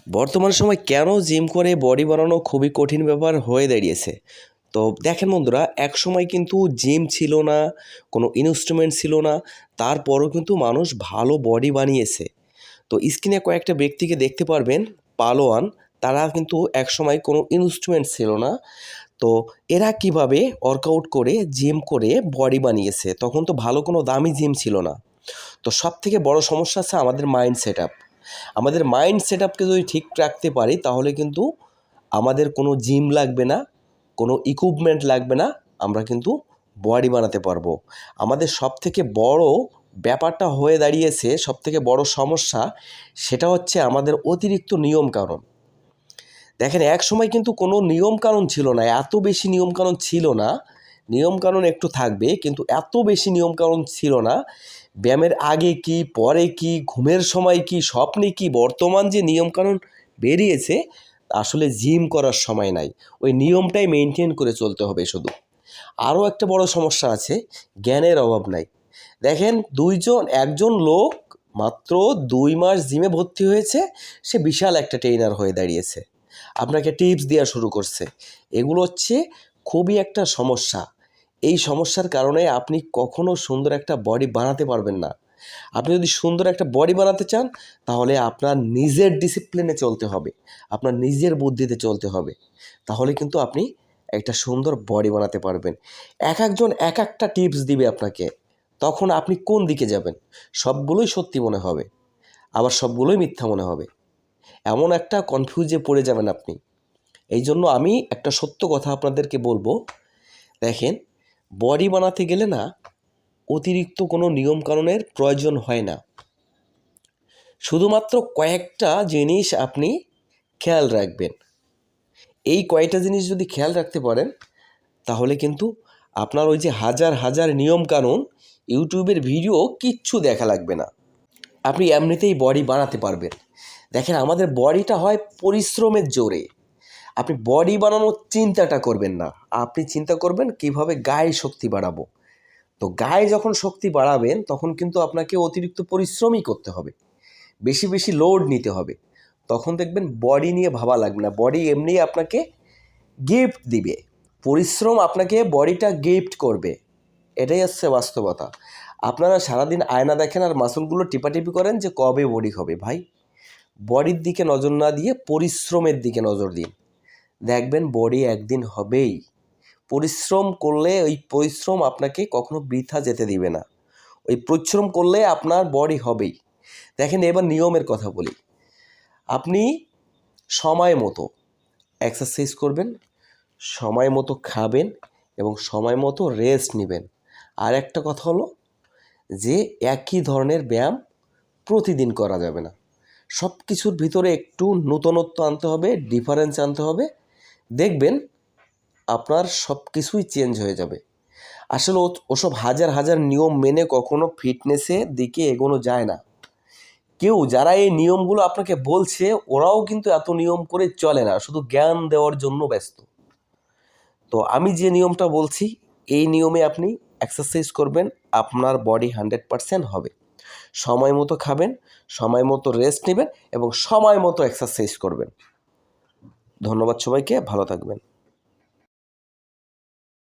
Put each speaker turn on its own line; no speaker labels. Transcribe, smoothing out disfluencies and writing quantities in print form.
বর্তমান সময় কেন জিম করে বডি বানানো খুবই কঠিন ব্যাপার হয়ে দাঁড়িয়েছে। তো দেখেন বন্ধুরা, একসময় কিন্তু জিম ছিল না, কোনো ইনস্ট্রুমেন্ট ছিল না, তারপরও কিন্তু মানুষ ভালো বডি বানিয়েছে। তো স্ক্রিনে কয়েকটা ব্যক্তিকে দেখতে পারবেন, পালোয়ান। তারা কিন্তু একসময় কোনো ইনস্ট্রুমেন্ট ছিল না। তো এরা কিভাবে ওয়ার্কআউট করে জিম করে বডি বানিয়েছে, তখন তো ভালো কোনো দামি জিম ছিল না। তো সবথেকে বড় সমস্যা আছে আমাদের মাইন্ড সেটআপ। আমাদের মাইন্ড সেটআপকে যদি ঠিক রাখতে পারি তাহলে কিন্তু আমাদের কোনো জিম লাগবে না, কোনো ইকুইপমেন্ট লাগবে না, আমরা কিন্তু বডি বানাতে পারবো। আমাদের সবথেকে বড় ব্যাপারটা হয়ে দাঁড়িয়েছে, সবথেকে বড় সমস্যা, সেটা হচ্ছে আমাদের অতিরিক্ত নিয়মকানুন। দেখেন, এক সময় কিন্তু কোনো নিয়মকানুন ছিল না, এত বেশি নিয়মকানুন ছিল না। নিয়মকানুন একটু থাকবে, কিন্তু এত বেশি নিয়মকানুন ছিল না। ব্যায়ামের আগে কি, পরে কি, ঘুমের সময় কি, স্বপ্নে কি, বর্তমান যে নিয়মকানুন বেরিয়েছে, আসলে জিম করার সময় নাই। ওই নিয়মটাই মেনটেন করে চলতে হবে শুধু। আরও একটা বড় সমস্যা আছে, জ্ঞানের অভাব নাই। দেখেন, একজন লোক মাত্র 2 মাস জিমে ভর্তি হয়েছে, সে বিশাল একটা ট্রেনার হয়ে দাঁড়িয়েছে, আপনাকে টিপস দেওয়া শুরু করছে। এগুলো হচ্ছে খুবই একটা সমস্যা। এই সমস্যার কারণে আপনি কখনো সুন্দর একটা বডি বানাতে পারবেন না। আপনি যদি সুন্দর একটা বডি বানাতে চান, তাহলে আপনার নিজের ডিসিপ্লিনে চলতে হবে, আপনার নিজের বুদ্ধিতে চলতে হবে। তাহলে কিন্তু আপনি একটা সুন্দর বডি বানাতে পারবেন। একজন এক একটা টিপস দিবে আপনাকে, তখন আপনি কোন দিকে যাবেন? সবগুলোই সত্যি মনে হবে, আবার সবগুলোই মিথ্যা মনে হবে। এমন একটা কনফিউজে পড়ে যাবেন আপনি। এই জন্য আমি একটা সত্য কথা আপনাদেরকে বলবো। দেখেন, বডি বানাতে গেলে না অতিরিক্ত কোনো নিয়মকানুনের প্রয়োজন হয় না। শুধুমাত্র কয়েকটা জিনিস আপনি খেয়াল রাখবেন। এই কয়েকটা জিনিস যদি খেয়াল রাখতে পারেন, তাহলে কিন্তু আপনার ওই যে হাজার হাজার নিয়মকানুন, ইউটিউবের ভিডিও কিচ্ছু দেখা লাগবে না, আপনি এমনিতেই বডি বানাতে পারবেন। দেখেন, আমাদের বডিটা হয় পরিশ্রমের জোরে। আপনি বডি বানানোর চিন্তাটা করবেন না, আপনি চিন্তা করবেন কিভাবে গায়ে শক্তি বাড়াবো। তো গায়ে যখন শক্তি বাড়াবেন, তখন কিন্তু আপনাকে অতিরিক্ত পরিশ্রমই করতে হবে, বেশি বেশি লোড নিতে হবে। তখন দেখবেন বডি নিয়ে ভাবা লাগবে না, বডি এমনি আপনাকে গিফট দিবে। পরিশ্রম আপনাকে বডিটা গিফট করবে, এটাই হচ্ছে বাস্তবতা। আপনারা সারাদিন আয়না দেখেন আর মাসলগুলো টিপাটিপি করেন যে কবে বডি হবে। ভাই, বডির দিকে নজর না দিয়ে পরিশ্রমের দিকে নজর দিন, দেখবেন বডি একদিন হবেই। পরিশ্রম করলে ওই পরিশ্রম আপনাকে কখনো বৃথা যেতে দিবে না। ওই পরিশ্রম করলে আপনার বডি হবেই। দেখেন, এবার নিয়মের কথা বলি। আপনি সময় মতো এক্সারসাইজ করবেন, সময় মতো খাবেন এবং সময় মতো রেস্ট নেবেন। আর একটা কথা হলো যে একই ধরনের ব্যায়াম প্রতিদিন করা যাবে না। সব কিছুর ভিতরে একটু নূতনত্ব আনতে হবে, ডিফারেন্স আনতে হবে। দেখবেন আপনার সব কিছুই চেঞ্জ হয়ে যাবে। আসলে ওসব হাজার হাজার নিয়ম মেনে কখনো ফিটনেসের দিকে এগোনো যায় না। যারা এই নিয়মগুলো আপনাকে বলছে, ওরাও কিন্তু এত নিয়ম করে চলে না, শুধু জ্ঞান দেওয়ার জন্য ব্যস্ত। তো আমি যে নিয়মটা বলছি, এই নিয়মে আপনি এক্সারসাইজ করবেন, আপনার বডি 100% হবে। সময় মতো খাবেন, সময় মতো রেস্ট নেবেন এবং সময় মতো এক্সারসাইজ করবেন। ধন্যবাদ সবাইকে, ভালো থাকবেন।